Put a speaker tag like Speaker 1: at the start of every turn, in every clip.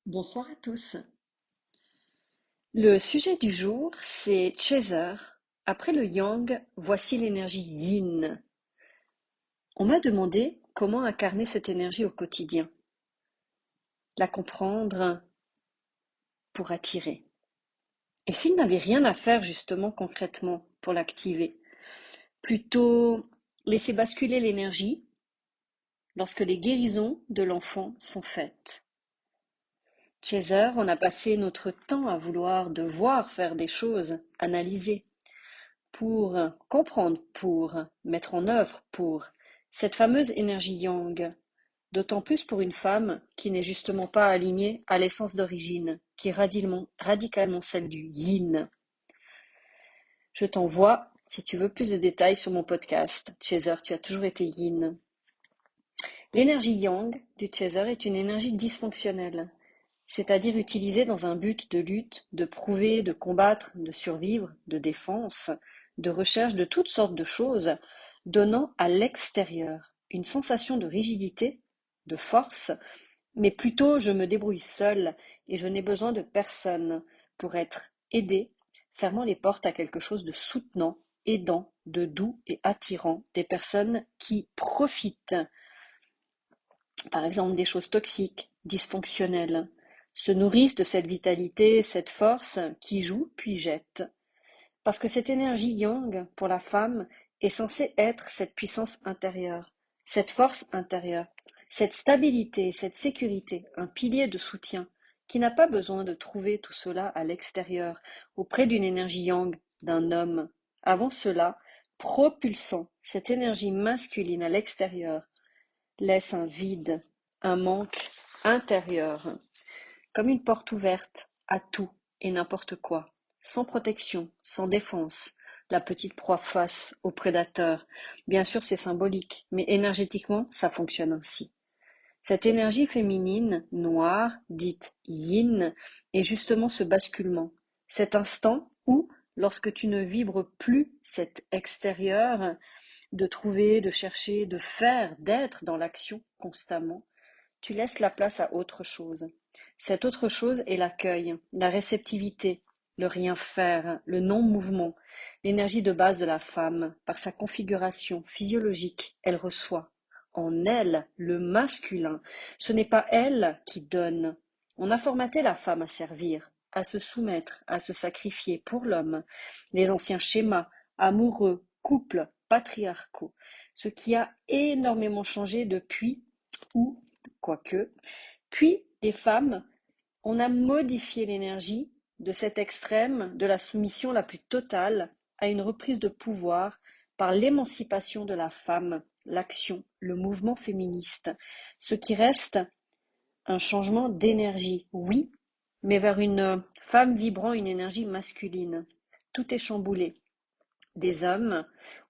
Speaker 1: Bonsoir à tous. Le sujet du jour, c'est Chaser. Après le Yang, voici l'énergie Yin. On m'a demandé comment incarner cette énergie au quotidien, la comprendre pour attirer. Et s'il n'avait rien à faire justement concrètement pour l'activer, plutôt laisser basculer l'énergie lorsque les guérisons de l'enfant sont faites. Chaser, on a passé notre temps à vouloir devoir faire des choses, analyser, pour comprendre, pour mettre en œuvre, pour cette fameuse énergie yang, d'autant plus pour une femme qui n'est justement pas alignée à l'essence d'origine, qui est radicalement celle du yin. Je t'envoie, si tu veux plus de détails sur mon podcast. Chaser, tu as toujours été yin. L'énergie yang du chaser est une énergie dysfonctionnelle, c'est-à-dire utilisée dans un but de lutte, de prouver, de combattre, de survivre, de défense, de recherche de toutes sortes de choses, donnant à l'extérieur une sensation de rigidité, de force, mais plutôt je me débrouille seul et je n'ai besoin de personne pour être aidé, fermant les portes à quelque chose de soutenant, aidant, de doux et attirant, des personnes qui profitent par exemple des choses toxiques, dysfonctionnelles, se nourrissent de cette vitalité, cette force qui joue puis jette. Parce que cette énergie yang, pour la femme, est censée être cette puissance intérieure, cette force intérieure, cette stabilité, cette sécurité, un pilier de soutien, qui n'a pas besoin de trouver tout cela à l'extérieur, auprès d'une énergie yang, d'un homme. Avant cela, propulsant cette énergie masculine à l'extérieur, laisse un vide, un manque intérieur, comme une porte ouverte à tout et n'importe quoi, sans protection, sans défense, la petite proie face au prédateur. Bien sûr, c'est symbolique, mais énergétiquement, ça fonctionne ainsi. Cette énergie féminine, noire, dite yin, est justement ce basculement, cet instant où, lorsque tu ne vibres plus cet extérieur, de trouver, de chercher, de faire, d'être dans l'action constamment, tu laisses la place à autre chose. Cette autre chose est l'accueil, la réceptivité, le rien faire, le non-mouvement, l'énergie de base de la femme. Par sa configuration physiologique, elle reçoit. En elle, le masculin. Ce n'est pas elle qui donne. On a formaté la femme à servir, à se soumettre, à se sacrifier pour l'homme. Les anciens schémas, amoureux, couples, patriarcaux. Ce qui a énormément changé depuis, ou quoique. Puis, les femmes, on a modifié l'énergie de cet extrême, de la soumission la plus totale, à une reprise de pouvoir par l'émancipation de la femme, l'action, le mouvement féministe. Ce qui reste un changement d'énergie, oui, mais vers une femme vibrant une énergie masculine. Tout est chamboulé. Des hommes,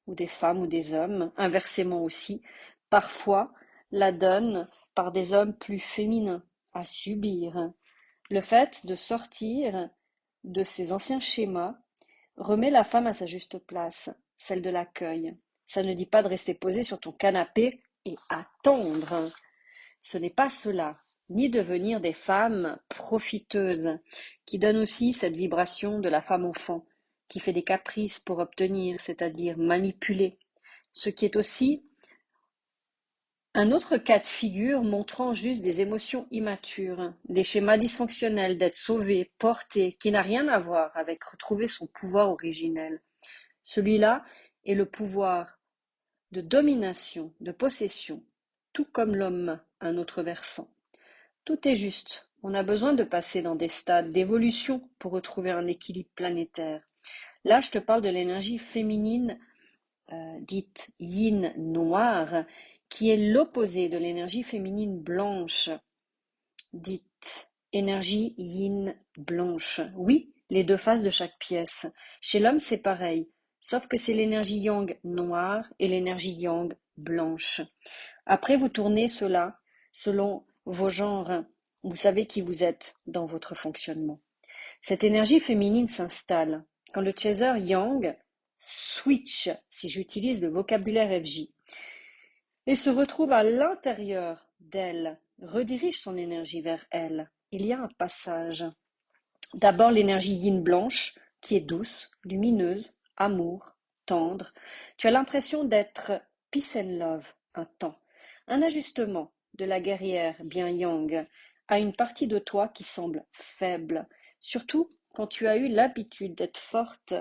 Speaker 1: ou des femmes ou des hommes, inversement aussi, parfois la donnent par des hommes plus féminins, à subir. Le fait de sortir de ces anciens schémas remet la femme à sa juste place, celle de l'accueil. Ça ne dit pas de rester posé sur ton canapé et attendre. Ce n'est pas cela, ni devenir des femmes profiteuses, qui donnent aussi cette vibration de la femme enfant, qui fait des caprices pour obtenir, c'est-à-dire manipuler, ce qui est aussi un autre cas de figure montrant juste des émotions immatures, des schémas dysfonctionnels d'être sauvé, porté, qui n'a rien à voir avec retrouver son pouvoir originel. Celui-là est le pouvoir de domination, de possession, tout comme l'homme, un autre versant. Tout est juste. On a besoin de passer dans des stades d'évolution pour retrouver un équilibre planétaire. Là, je te parle de l'énergie féminine dite yin noire, qui est l'opposé de l'énergie féminine blanche, dite énergie yin blanche. Oui, les deux faces de chaque pièce. Chez l'homme, c'est pareil, sauf que c'est l'énergie yang noire et l'énergie yang blanche. Après, vous tournez cela selon vos genres. Vous savez qui vous êtes dans votre fonctionnement. Cette énergie féminine s'installe quand le chaser yang switch, si j'utilise le vocabulaire FJ, et se retrouve à l'intérieur d'elle, redirige son énergie vers elle. il y a un passage. D'abord l'énergie yin blanche, qui est douce, lumineuse, amour, tendre. Tu as l'impression d'être peace and love un temps. Un ajustement de la guerrière bien yang à une partie de toi qui semble faible, surtout quand tu as eu l'habitude d'être forte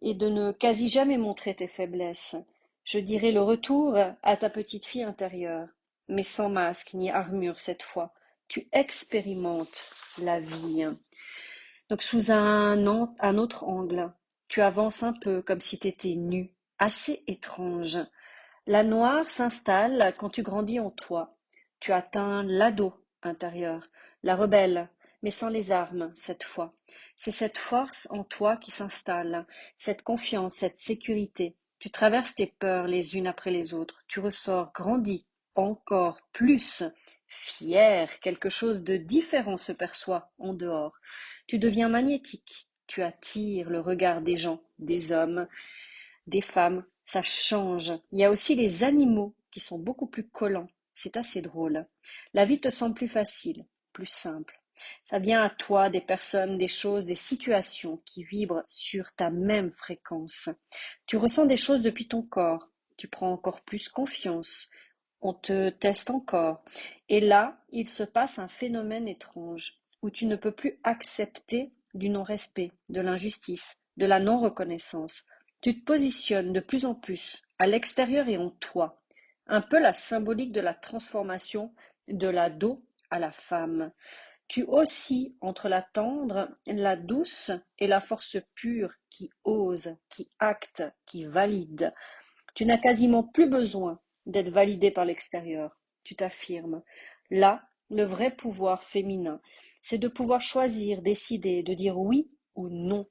Speaker 1: et de ne quasi jamais montrer tes faiblesses. Je dirais le retour à ta petite fille intérieure, mais sans masque ni armure cette fois. Tu expérimentes la vie. Donc sous un autre angle, tu avances un peu comme si tu étais nu, assez étrange. La noire s'installe quand tu grandis en toi. Tu atteins l'ado intérieur, la rebelle, mais sans les armes cette fois. C'est cette force en toi qui s'installe, cette confiance, cette sécurité. Tu traverses tes peurs les unes après les autres. Tu ressors grandi, encore plus, fier. Quelque chose de différent se perçoit en dehors. Tu deviens magnétique. Tu attires le regard des gens, des hommes, des femmes, ça change. Il y a aussi les animaux qui sont beaucoup plus collants. C'est assez drôle. La vie te semble plus facile, plus simple. Ça vient à toi des personnes, des choses, des situations qui vibrent sur ta même fréquence. Tu ressens des choses depuis ton corps. Tu prends encore plus confiance. On te teste encore. Et là, il se passe un phénomène étrange où tu ne peux plus accepter du non-respect, de l'injustice, de la non-reconnaissance. Tu te positionnes de plus en plus à l'extérieur et en toi, un peu la symbolique de la transformation de l'ado à la femme. Tu oscilles entre la tendre, la douce et la force pure qui ose, qui acte, qui valide. Tu n'as quasiment plus besoin d'être validé par l'extérieur. Tu t'affirmes. Là, le vrai pouvoir féminin, c'est de pouvoir choisir, décider, de dire oui ou non.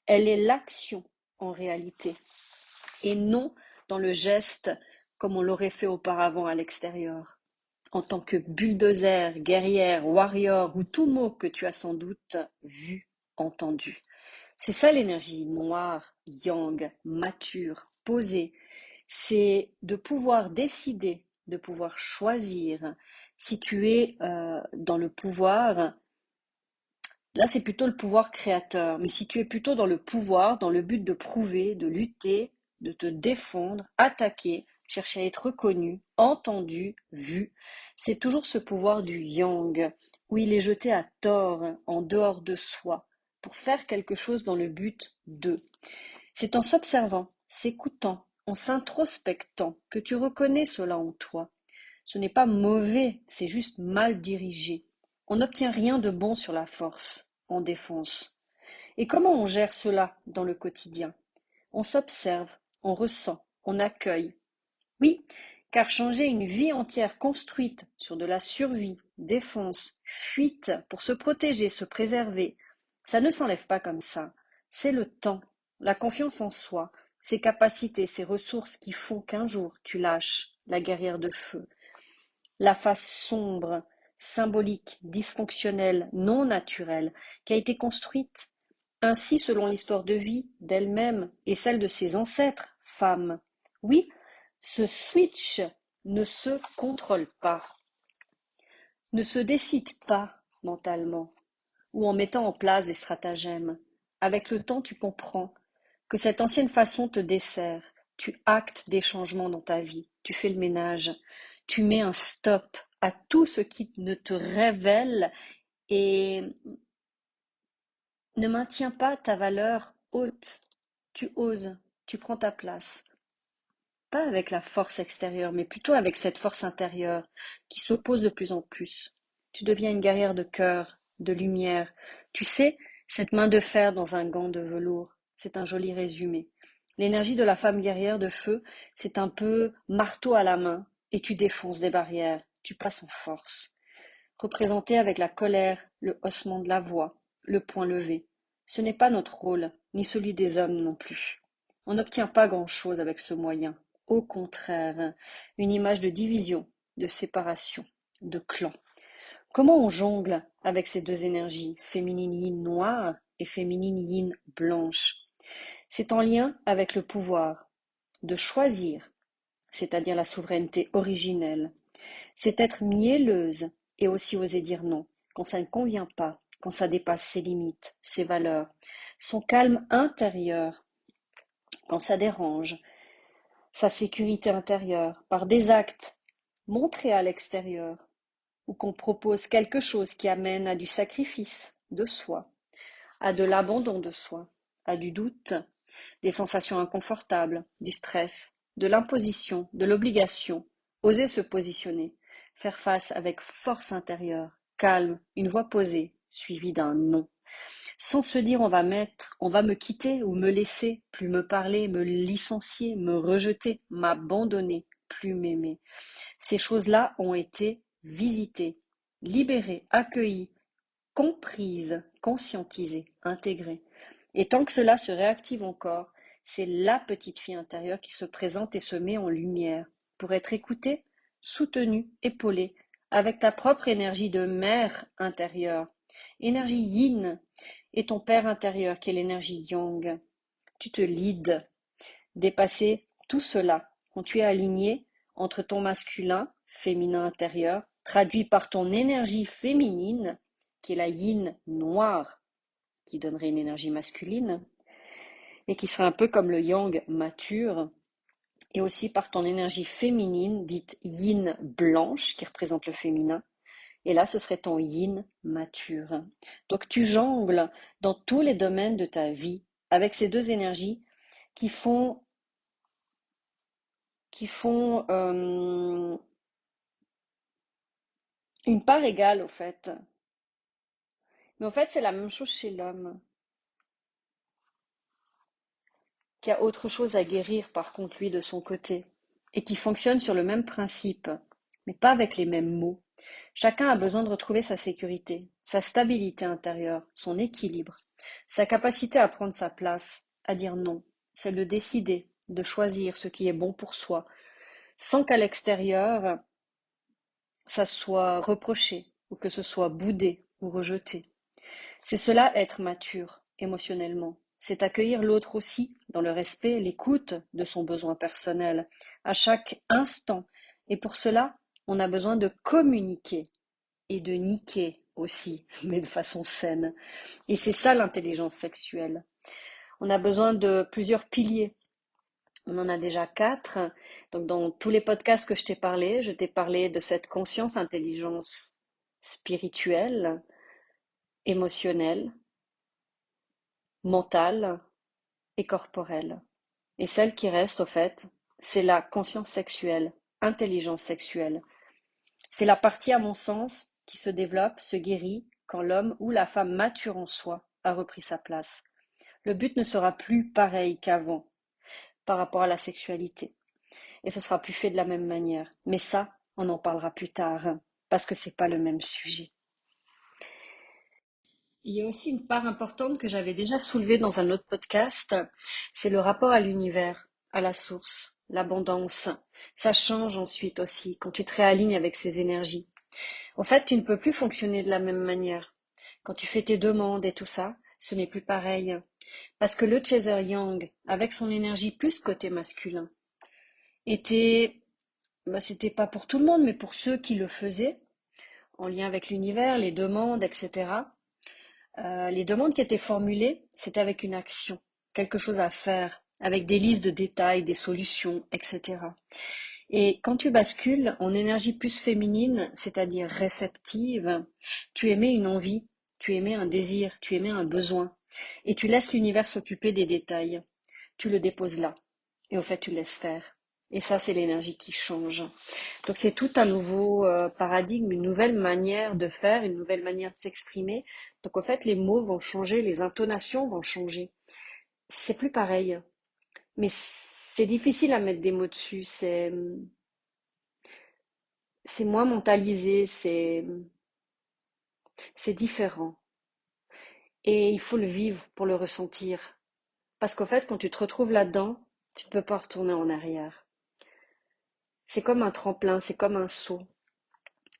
Speaker 1: Elle est l'action en réalité et non dans le geste comme on l'aurait fait auparavant à l'extérieur. En tant que bulldozer, guerrière, warrior ou tout mot que tu as sans doute vu, entendu. C'est ça l'énergie noire, yang, mature, posée. C'est de pouvoir décider, de pouvoir choisir. Si tu es dans le pouvoir, là c'est plutôt le pouvoir créateur. Mais si tu es plutôt dans le pouvoir, dans le but de prouver, de lutter, de te défendre, attaquer, chercher à être reconnu, entendu, vu, c'est toujours ce pouvoir du yang, où il est jeté à tort, en dehors de soi, pour faire quelque chose dans le but de. C'est en s'observant, s'écoutant, en s'introspectant que tu reconnais cela en toi. Ce n'est pas mauvais, c'est juste mal dirigé. On n'obtient rien de bon sur la force, en défense. Et comment on gère cela dans le quotidien? On s'observe, on ressent, on accueille. Oui, car changer une vie entière construite sur de la survie, défense, fuite pour se protéger, se préserver, ça ne s'enlève pas comme ça. C'est le temps, la confiance en soi, ses capacités, ses ressources qui font qu'un jour tu lâches la guerrière de feu. La face sombre, symbolique, dysfonctionnelle, non naturelle, qui a été construite ainsi selon l'histoire de vie d'elle-même et celle de ses ancêtres, femmes. Oui, ce switch ne se contrôle pas, ne se décide pas mentalement ou en mettant en place des stratagèmes. Avec le temps, tu comprends que cette ancienne façon te dessert. Tu actes des changements dans ta vie, tu fais le ménage, tu mets un stop à tout ce qui ne te révèle et ne maintient pas ta valeur haute. Tu oses, tu prends ta place. Pas avec la force extérieure, mais plutôt avec cette force intérieure qui s'oppose de plus en plus. Tu deviens une guerrière de cœur, de lumière. Tu sais, cette main de fer dans un gant de velours, c'est un joli résumé. L'énergie de la femme guerrière de feu, c'est un peu marteau à la main, et tu défonces des barrières, tu passes en force. Représenté avec la colère, le haussement de la voix, le poing levé. Ce n'est pas notre rôle, ni celui des hommes non plus. On n'obtient pas grand-chose avec ce moyen. Au contraire, une image de division, de séparation, de clan. Comment on jongle avec ces deux énergies, féminine yin noire et féminine yin blanche? C'est en lien avec le pouvoir de choisir, c'est-à-dire la souveraineté originelle. C'est être mielleuse et aussi oser dire non. quand ça ne convient pas, quand ça dépasse ses limites, ses valeurs, son calme intérieur, quand ça dérange, sa sécurité intérieure, par des actes montrés à l'extérieur, ou qu'on propose quelque chose qui amène à du sacrifice de soi, à de l'abandon de soi, à du doute, des sensations inconfortables, du stress, de l'imposition, de l'obligation, oser se positionner, faire face avec force intérieure, calme, une voix posée, suivie d'un non. Sans se dire on va me quitter ou me laisser, plus me parler, me licencier, me rejeter, m'abandonner, plus m'aimer. Ces choses-là ont été visitées, libérées, accueillies, comprises, conscientisées, intégrées. Et tant que cela se réactive encore, c'est la petite fille intérieure qui se présente et se met en lumière pour être écoutée, soutenue, épaulée, avec ta propre énergie de mère intérieure, énergie yin, et ton père intérieur qui est l'énergie yang. Tu te leads, dépasser tout cela quand tu es aligné entre ton masculin, féminin intérieur, traduit par ton énergie féminine, qui est la yin noire, qui donnerait une énergie masculine, et qui serait un peu comme le yang mature, et aussi par ton énergie féminine, dite yin blanche, qui représente le féminin, et là ce serait ton yin mature. Donc tu jongles dans tous les domaines de ta vie avec ces deux énergies qui font une part égale au fait. Mais au fait, c'est la même chose chez l'homme, qui a autre chose à guérir par contre lui de son côté, et qui fonctionne sur le même principe, mais pas avec les mêmes mots. Chacun a besoin de retrouver sa sécurité, sa stabilité intérieure, son équilibre, sa capacité à prendre sa place, à dire non. C'est de décider, de choisir ce qui est bon pour soi, sans qu'à l'extérieur, ça soit reproché, ou que ce soit boudé ou rejeté. C'est cela être mature émotionnellement. C'est accueillir l'autre aussi dans le respect, l'écoute de son besoin personnel à chaque instant. Et pour cela, on a besoin de communiquer et de niquer aussi, mais de façon saine. Et c'est ça l'intelligence sexuelle. On a besoin de plusieurs piliers. On en a déjà 4. Donc dans tous les podcasts que je t'ai parlé de cette conscience, intelligence spirituelle, émotionnelle, mentale et corporelle. Et celle qui reste, au fait, c'est la conscience sexuelle, intelligence sexuelle. C'est la partie, à mon sens, qui se développe, se guérit, quand l'homme ou la femme mature en soi a repris sa place. Le but ne sera plus pareil qu'avant par rapport à la sexualité. Et ce sera plus fait de la même manière. Mais ça, on en parlera plus tard, parce que c'est pas le même sujet. Il y a aussi une part importante que j'avais déjà soulevée dans un autre podcast, c'est le rapport à l'univers, à la source, l'abondance. Ça change ensuite aussi quand tu te réalignes avec ces énergies. En fait, tu ne peux plus fonctionner de la même manière. Quand tu fais tes demandes et tout ça, ce n'est plus pareil. Parce que le Chaser Yang, avec son énergie plus côté masculin, était, c'était pas pour tout le monde, mais pour ceux qui le faisaient, en lien avec l'univers, les demandes, etc. Les demandes qui étaient formulées, c'était avec une action, quelque chose à faire, avec des listes de détails, des solutions, etc. Et quand tu bascules en énergie plus féminine, c'est-à-dire réceptive, tu émets une envie, tu émets un désir, tu émets un besoin, et tu laisses l'univers s'occuper des détails. Tu le déposes là, et au fait tu le laisses faire. Et ça, c'est l'énergie qui change. Donc c'est tout un nouveau paradigme, une nouvelle manière de faire, une nouvelle manière de s'exprimer. Donc au fait, les mots vont changer, les intonations vont changer. C'est plus pareil. Mais c'est difficile à mettre des mots dessus. C'est moins mentalisé, c'est différent. Et il faut le vivre pour le ressentir. Parce qu'au fait, quand tu te retrouves là-dedans, tu ne peux pas retourner en arrière. C'est comme un tremplin, c'est comme un saut.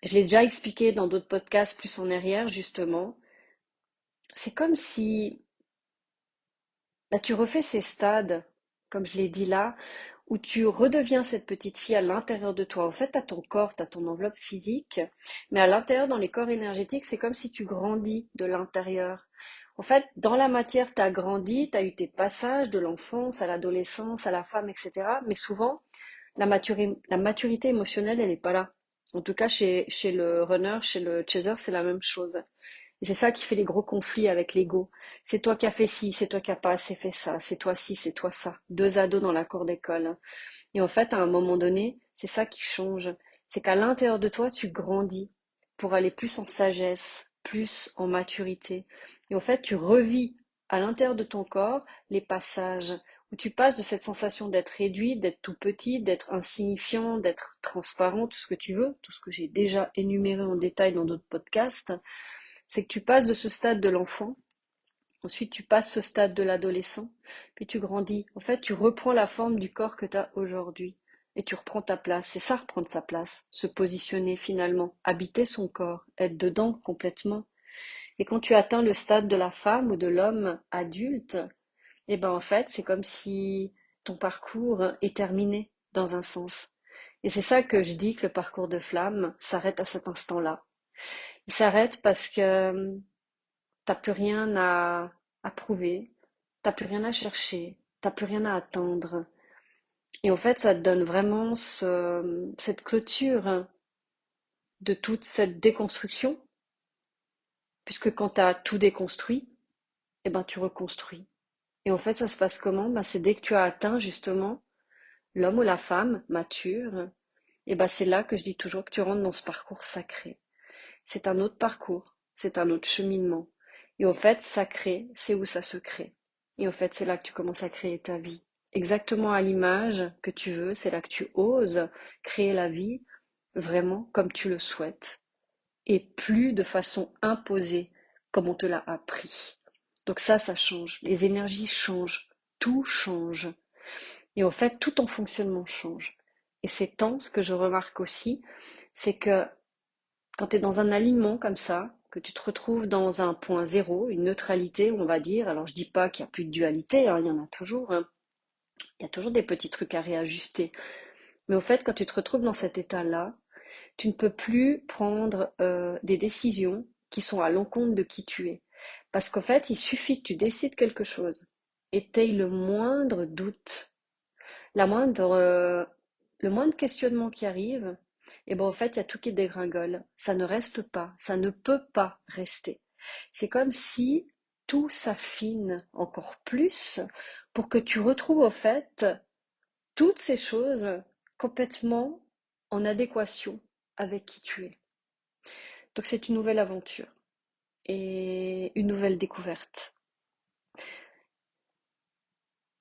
Speaker 1: Je l'ai déjà expliqué dans d'autres podcasts plus en arrière, justement. C'est comme si tu refais ces stades, comme je l'ai dit là, où tu redeviens cette petite fille à l'intérieur de toi. En fait, tu as ton corps, tu as ton enveloppe physique, mais à l'intérieur, dans les corps énergétiques, c'est comme si tu grandis de l'intérieur. En fait, dans la matière, tu as grandi, tu as eu tes passages de l'enfance à l'adolescence, à la femme, etc. Mais souvent, la maturité émotionnelle, elle n'est pas là. En tout cas, chez le runner, chez le chaser, c'est la même chose. Et c'est ça qui fait les gros conflits avec l'ego. C'est toi qui as fait ci, c'est toi qui as pas assez fait ça, c'est toi ci, c'est toi ça. Deux ados dans la cour d'école. Et en fait, à un moment donné, c'est ça qui change. C'est qu'à l'intérieur de toi, tu grandis pour aller plus en sagesse, plus en maturité. Et en fait, tu revis à l'intérieur de ton corps les passages où tu passes de cette sensation d'être réduit, d'être tout petit, d'être insignifiant, d'être transparent, tout ce que tu veux, tout ce que j'ai déjà énuméré en détail dans d'autres podcasts, c'est que tu passes de ce stade de l'enfant. Ensuite, tu passes ce stade de l'adolescent, puis tu grandis. En fait, tu reprends la forme du corps que tu as aujourd'hui et tu reprends ta place. C'est ça, reprendre sa place, se positionner finalement, habiter son corps, être dedans complètement. Et quand tu atteins le stade de la femme ou de l'homme adulte, eh ben en fait, c'est comme si ton parcours est terminé dans un sens. Et c'est ça que je dis que le parcours de flamme s'arrête à cet instant-là. Il s'arrête parce que t'as plus rien à prouver, t'as plus rien à chercher, t'as plus rien à attendre. Et en fait, ça te donne vraiment cette clôture de toute cette déconstruction, puisque quand t'as tout déconstruit, eh ben tu reconstruis. Et en fait, ça se passe comment? Ben, c'est dès que tu as atteint justement l'homme ou la femme mature, et ben c'est là que je dis toujours que tu rentres dans ce parcours sacré. C'est un autre parcours, c'est un autre cheminement. Et au fait, sacré, c'est où ça se crée. Et au fait, c'est là que tu commences à créer ta vie. Exactement à l'image que tu veux, c'est là que tu oses créer la vie vraiment comme tu le souhaites. Et plus de façon imposée comme on te l'a appris. Donc ça change. Les énergies changent. Tout change. Et en fait, tout ton fonctionnement change. Et c'est tant ce que je remarque aussi, c'est que quand tu es dans un alignement comme ça, que tu te retrouves dans un point zéro, une neutralité, on va dire, alors je dis pas qu'il n'y a plus de dualité, hein, il y en a toujours, hein. Il y a toujours des petits trucs à réajuster. Mais au fait, quand tu te retrouves dans cet état-là, tu ne peux plus prendre des décisions qui sont à l'encontre de qui tu es. Parce qu'en fait, il suffit que tu décides quelque chose et tu aies le moindre doute, la moindre, le moindre questionnement qui arrive, et ben en fait, il y a tout qui dégringole. Ça ne reste pas, ça ne peut pas rester. C'est comme si tout s'affine encore plus pour que tu retrouves au fait toutes ces choses complètement en adéquation avec qui tu es. Donc c'est une nouvelle aventure et une nouvelle découverte.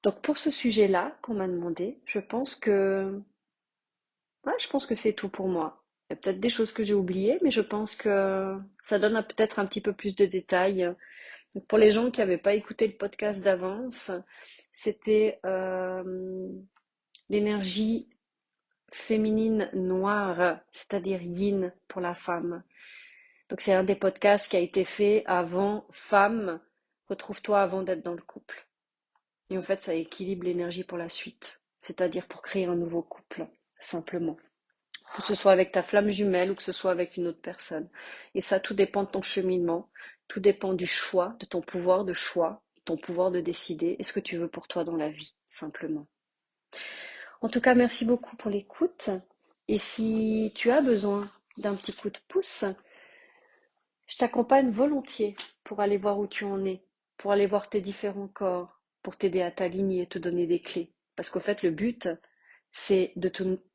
Speaker 1: Donc pour ce sujet-là qu'on m'a demandé, je pense que c'est tout pour moi. Il y a peut-être des choses que j'ai oubliées, mais je pense que ça donne peut-être un petit peu plus de détails. Donc pour les gens qui n'avaient pas écouté le podcast d'avance, c'était l'énergie féminine noire, c'est-à-dire yin pour la femme. Donc c'est un des podcasts qui a été fait avant Femme, retrouve-toi avant d'être dans le couple. Et en fait, ça équilibre l'énergie pour la suite, c'est-à-dire pour créer un nouveau couple, simplement. Que ce soit avec ta flamme jumelle ou que ce soit avec une autre personne. Et ça, tout dépend de ton cheminement, tout dépend du choix, de ton pouvoir de choix, ton pouvoir de décider, et ce que tu veux pour toi dans la vie, simplement. En tout cas, merci beaucoup pour l'écoute. Et si tu as besoin d'un petit coup de pouce, je t'accompagne volontiers pour aller voir où tu en es, pour aller voir tes différents corps, pour t'aider à t'aligner et te donner des clés. Parce qu'au fait, le but, c'est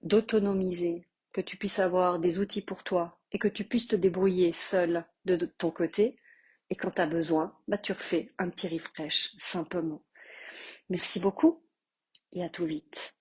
Speaker 1: d'autonomiser, que tu puisses avoir des outils pour toi et que tu puisses te débrouiller seul de ton côté. Et quand tu as besoin, bah, tu refais un petit refresh, simplement. Merci beaucoup et à tout vite.